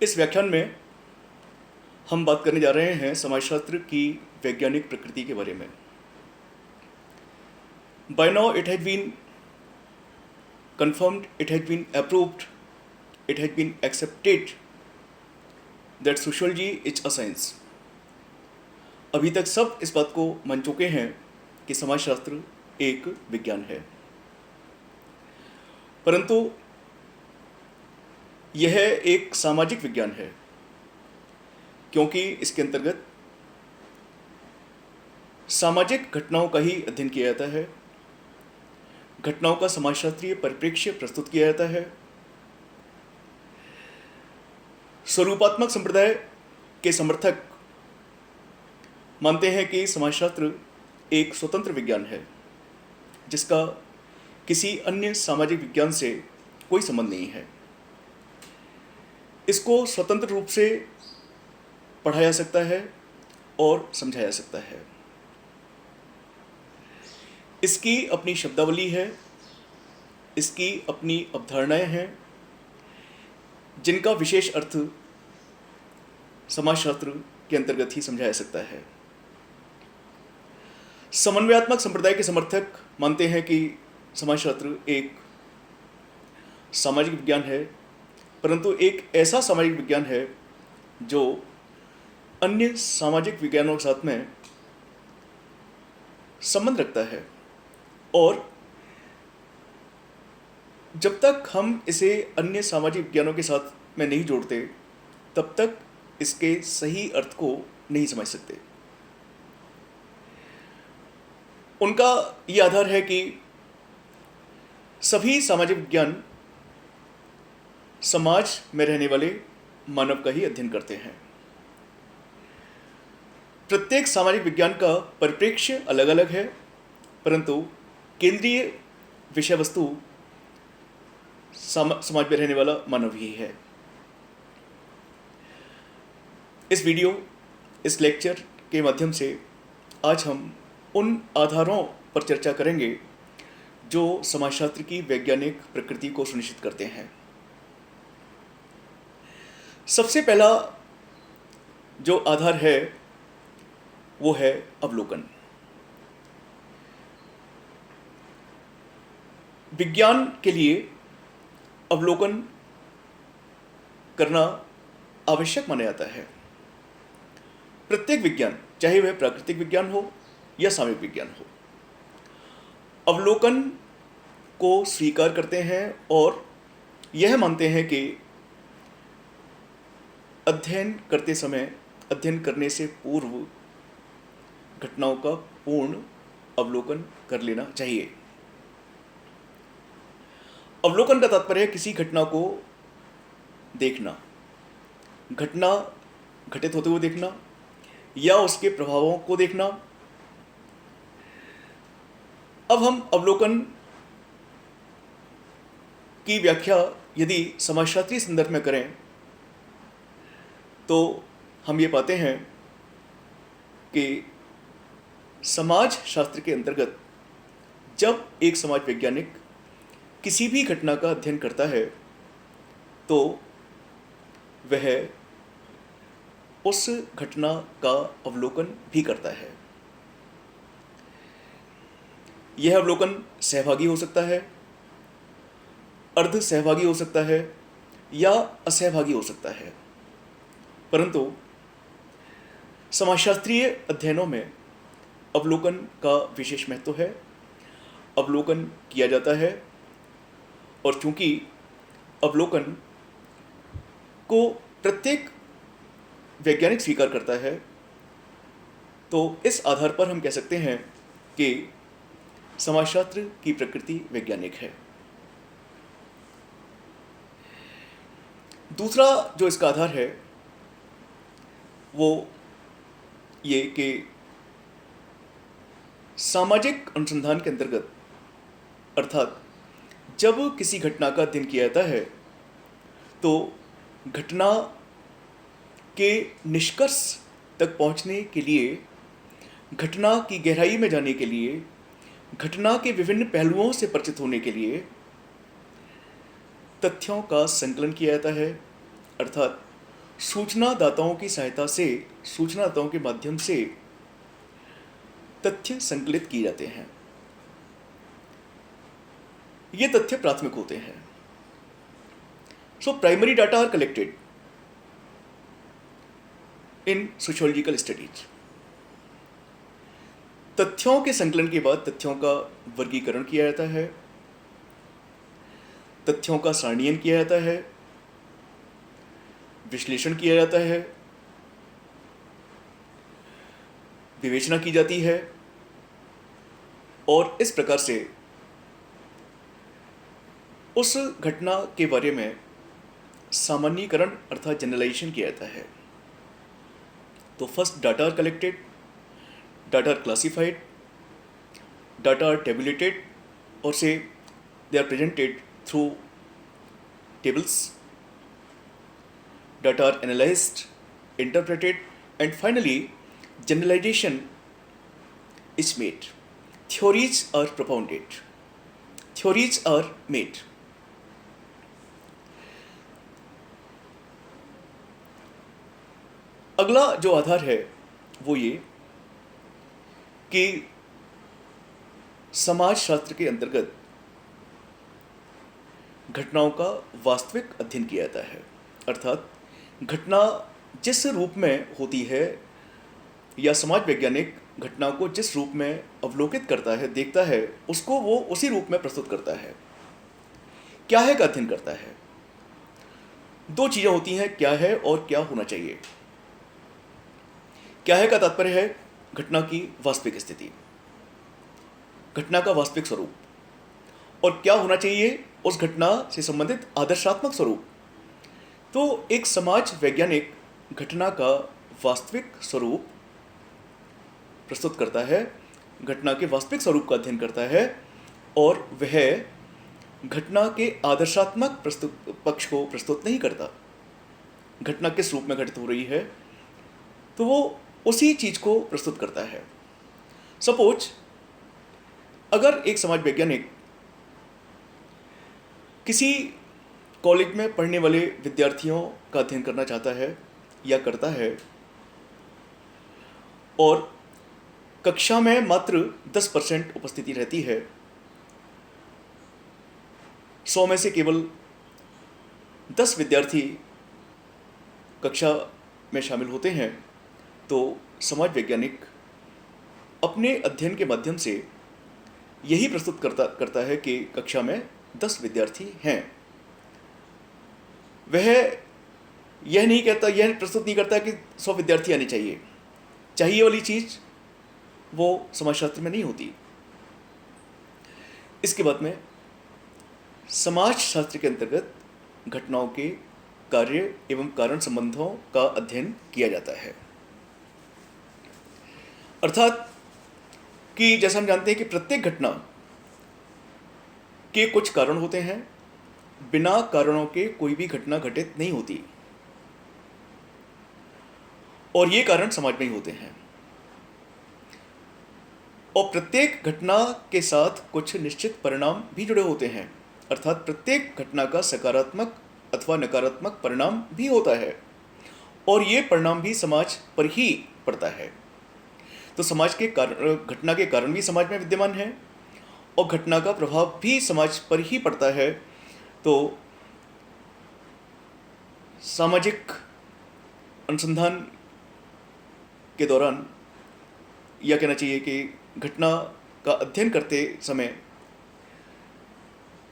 इस व्याख्यान में हम बात करने जा रहे हैं समाजशास्त्र की वैज्ञानिक प्रकृति के बारे में। By now it has been confirmed, it has been approved, it has been accepted that sociology is a science. अभी तक सब इस बात को मान चुके हैं कि समाजशास्त्र एक विज्ञान है, परंतु यह एक सामाजिक विज्ञान है, क्योंकि इसके अंतर्गत सामाजिक घटनाओं का ही अध्ययन किया जाता है, घटनाओं का समाजशास्त्रीय परिप्रेक्ष्य प्रस्तुत किया जाता है। स्वरूपात्मक संप्रदाय के समर्थक मानते हैं कि समाजशास्त्र एक स्वतंत्र विज्ञान है, जिसका किसी अन्य सामाजिक विज्ञान से कोई संबंध नहीं है। इसको स्वतंत्र रूप से पढ़ा जा सकता है और समझा जा सकता है। इसकी अपनी शब्दावली है, इसकी अपनी अवधारणाएं हैं, जिनका विशेष अर्थ समाजशास्त्र के अंतर्गत ही समझा जा सकता है। समन्वयात्मक संप्रदाय के समर्थक मानते हैं कि समाजशास्त्र एक सामाजिक विज्ञान है, परंतु एक ऐसा सामाजिक विज्ञान है जो अन्य सामाजिक विज्ञानों के साथ में संबंध रखता है, और जब तक हम इसे अन्य सामाजिक विज्ञानों के साथ में नहीं जोड़ते, तब तक इसके सही अर्थ को नहीं समझ सकते। उनका ये आधार है कि सभी सामाजिक विज्ञान समाज में रहने वाले मानव का ही अध्ययन करते हैं। प्रत्येक सामाजिक विज्ञान का परिप्रेक्ष्य अलग अलग है, परंतु केंद्रीय विषय वस्तु समाज में रहने वाला मानव ही है। इस वीडियो, इस लेक्चर के माध्यम से आज हम उन आधारों पर चर्चा करेंगे जो समाजशास्त्र की वैज्ञानिक प्रकृति को सुनिश्चित करते हैं। सबसे पहला जो आधार है वो है अवलोकन। विज्ञान के लिए अवलोकन करना आवश्यक माना जाता है। प्रत्येक विज्ञान, चाहे वह प्राकृतिक विज्ञान हो या सामाजिक विज्ञान हो, अवलोकन को स्वीकार करते हैं और यह मानते हैं कि अध्ययन करते समय, अध्ययन करने से पूर्व घटनाओं का पूर्ण अवलोकन कर लेना चाहिए। अवलोकन का तात्पर्य है किसी घटना को देखना, घटना घटित होते हुए देखना या उसके प्रभावों को देखना। अब हम अवलोकन की व्याख्या यदि समाजशास्त्रीय संदर्भ में करें तो हम ये पाते हैं कि समाज शास्त्र के अंतर्गत जब एक समाज वैज्ञानिक किसी भी घटना का अध्ययन करता है तो वह उस घटना का अवलोकन भी करता है। यह अवलोकन सहभागी हो सकता है, अर्ध सहभागी हो सकता है या असहभागी हो सकता है, परंतु समाजशास्त्रीय अध्ययनों में अवलोकन का विशेष महत्व है। अवलोकन किया जाता है, और चूंकि अवलोकन को प्रत्येक वैज्ञानिक स्वीकार करता है, तो इस आधार पर हम कह सकते हैं कि समाजशास्त्र की प्रकृति वैज्ञानिक है। दूसरा जो इसका आधार है वो ये कि सामाजिक अनुसंधान के अंतर्गत, अर्थात जब किसी घटना का अध्ययन किया जाता है तो घटना के निष्कर्ष तक पहुंचने के लिए, घटना की गहराई में जाने के लिए, घटना के विभिन्न पहलुओं से परिचित होने के लिए तथ्यों का संकलन किया जाता है, अर्थात सूचनादाताओं की सहायता से, सूचनादाताओं के माध्यम से तथ्य संकलित किए जाते हैं। ये तथ्य प्राथमिक होते हैं। So primary data are collected in sociological studies. तथ्यों के संकलन के बाद तथ्यों का वर्गीकरण किया जाता है, तथ्यों का सारणीयन किया जाता है, विश्लेषण किया जाता है, विवेचना की जाती है और इस प्रकार से उस घटना के बारे में सामान्यीकरण अर्थात जनरलाइजेशन किया जाता है। तो first data are collected, data are classified, data are tabulated और so they are presented through tables, data are analyzed, interpreted, and finally generalization is made. Theories are propounded. Theories are made. अगला जो आधार है वो ये कि समाज शास्त्र के अंतर्गत घटनाओं का वास्तविक अध्ययन किया जाता है। अर्थात घटना जिस रूप में होती है या समाज वैज्ञानिक घटना को जिस रूप में अवलोकित करता है, देखता है, उसको वो उसी रूप में प्रस्तुत करता है। क्या है का अध्ययन करता है। दो चीज़ें होती हैं, क्या है और क्या होना चाहिए। क्या है का तात्पर्य है घटना की वास्तविक स्थिति, घटना का वास्तविक स्वरूप, और क्या होना चाहिए उस घटना से संबंधित आदर्शात्मक स्वरूप। तो एक समाज वैज्ञानिक घटना का वास्तविक स्वरूप प्रस्तुत करता है, घटना के वास्तविक स्वरूप का अध्ययन करता है और वह घटना के आदर्शात्मक पक्ष को प्रस्तुत नहीं करता। घटना किस रूप में घटित हो रही है तो वो उसी चीज़ को प्रस्तुत करता है। सपोज अगर एक समाज वैज्ञानिक किसी कॉलेज में पढ़ने वाले विद्यार्थियों का अध्ययन करना चाहता है या करता है और कक्षा में मात्र 10% उपस्थिति रहती है, 100 में से केवल 10 विद्यार्थी कक्षा में शामिल होते हैं, तो समाज वैज्ञानिक अपने अध्ययन के माध्यम से यही प्रस्तुत करता है कि कक्षा में 10 विद्यार्थी हैं। वह यह नहीं कहता, यह प्रस्तुत नहीं करता कि 100 विद्यार्थी आने चाहिए वाली चीज़ वो समाजशास्त्र में नहीं होती। इसके बाद में समाजशास्त्र के अंतर्गत घटनाओं के कार्य एवं कारण संबंधों का अध्ययन किया जाता है। अर्थात कि जैसा हम जानते हैं कि प्रत्येक घटना के कुछ कारण होते हैं, बिना कारणों के कोई भी घटना घटित नहीं होती और ये कारण समाज में ही होते हैं। और प्रत्येक घटना के साथ कुछ निश्चित परिणाम भी जुड़े होते हैं, अर्थात प्रत्येक घटना का सकारात्मक अथवा नकारात्मक परिणाम भी होता है और ये परिणाम भी समाज पर ही पड़ता है। तो समाज के घटना के कारण भी समाज में विद्यमान है और घटना का प्रभाव भी समाज पर ही पड़ता है। तो सामाजिक अनुसंधान के दौरान यह कहना चाहिए कि घटना का अध्ययन करते समय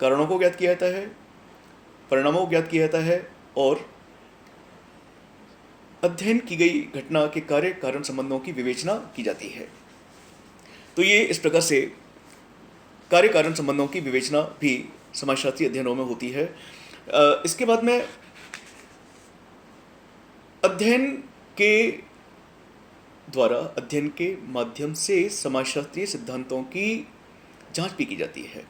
कारणों को ज्ञात किया जाता है, परिणामों को ज्ञात किया जाता है और अध्ययन की गई घटना के कार्य कारण संबंधों की विवेचना की जाती है। तो ये इस प्रकार से कार्य कारण संबंधों की विवेचना भी समाजशास्त्रीय अध्ययनों में होती है। इसके बाद में अध्ययन के द्वारा, अध्ययन के माध्यम से समाजशास्त्रीय सिद्धांतों की जांच भी की जाती है।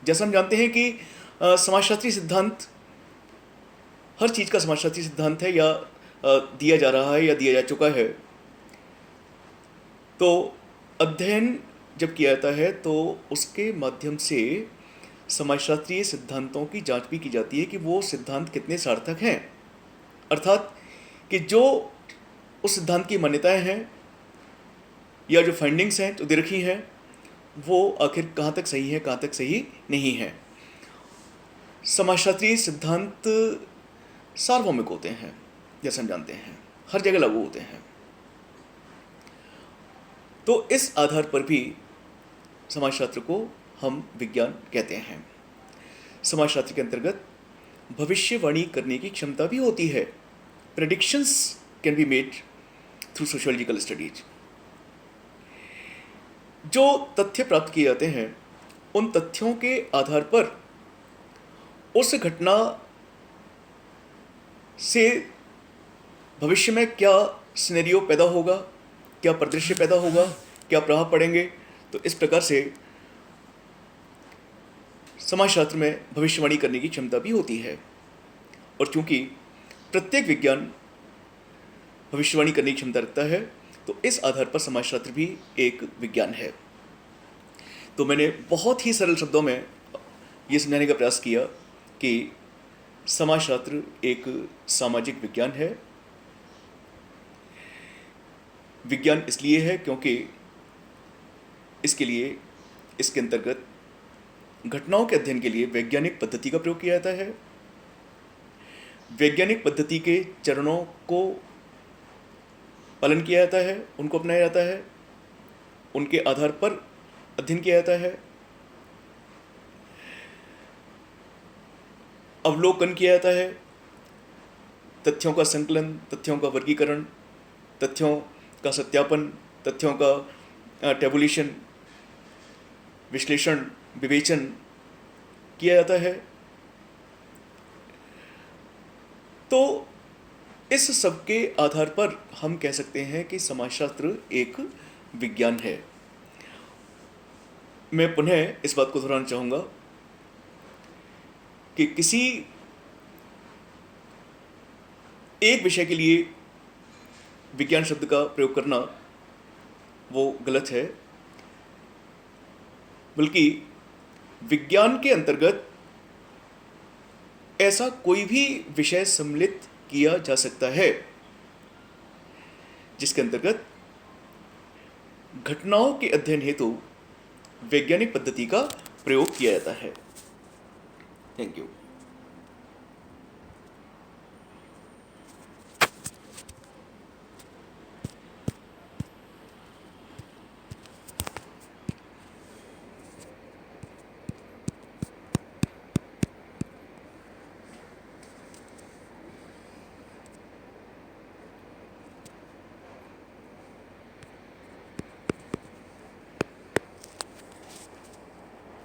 जैसा हम जानते हैं कि समाजशास्त्रीय सिद्धांत, हर चीज़ का समाजशास्त्रीय सिद्धांत है या दिया जा रहा है या दिया जा चुका है। तो अध्ययन जब किया जाता है तो उसके माध्यम से समाजशास्त्रीय सिद्धांतों की जांच भी की जाती है कि वो सिद्धांत कितने सार्थक हैं। अर्थात कि जो उस सिद्धांत की मान्यताएं हैं या जो फाइंडिंग्स हैं जो दे रखी हैं वो आखिर कहाँ तक सही है, कहाँ तक सही नहीं है। समाजशास्त्रीय सिद्धांत सार्वभौमिक होते हैं, जैसा हम जानते हैं, हर जगह लागू होते हैं। तो इस आधार पर भी समाजशास्त्र को हम विज्ञान कहते हैं। समाजशास्त्र के अंतर्गत भविष्यवाणी करने की क्षमता भी होती है। Predictions can be made through sociological studies. जो तथ्य प्राप्त किए जाते हैं उन तथ्यों के आधार पर उस घटना से भविष्य में क्या सिनेरियो पैदा होगा, क्या परिदृश्य पैदा होगा, क्या प्रभाव पड़ेंगे। तो इस प्रकार से समाजशास्त्र में भविष्यवाणी करने की क्षमता भी होती है। और चूंकि प्रत्येक विज्ञान भविष्यवाणी करने की क्षमता रखता है तो इस आधार पर समाजशास्त्र भी एक विज्ञान है। तो मैंने बहुत ही सरल शब्दों में ये समझाने का प्रयास किया कि समाजशास्त्र एक सामाजिक विज्ञान है। विज्ञान इसलिए है क्योंकि इसके लिए, इसके अंतर्गत घटनाओं के अध्ययन के लिए वैज्ञानिक पद्धति का प्रयोग किया जाता है। वैज्ञानिक पद्धति के चरणों को पालन किया जाता है, उनको अपनाया जाता है, उनके आधार पर अध्ययन किया जाता है, अवलोकन किया जाता है, तथ्यों का संकलन, तथ्यों का वर्गीकरण, तथ्यों का सत्यापन, तथ्यों का टेबुलेशन, विश्लेषण, विवेचन किया जाता है। तो इस सब के आधार पर हम कह सकते हैं कि समाजशास्त्र एक विज्ञान है। मैं पुनः इस बात को दोहराना चाहूँगा कि किसी एक विषय के लिए विज्ञान शब्द का प्रयोग करना वो गलत है, बल्कि विज्ञान के अंतर्गत ऐसा कोई भी विषय सम्मिलित किया जा सकता है जिसके अंतर्गत घटनाओं के अध्ययन हेतु वैज्ञानिक पद्धति का प्रयोग किया जाता है। Thank you.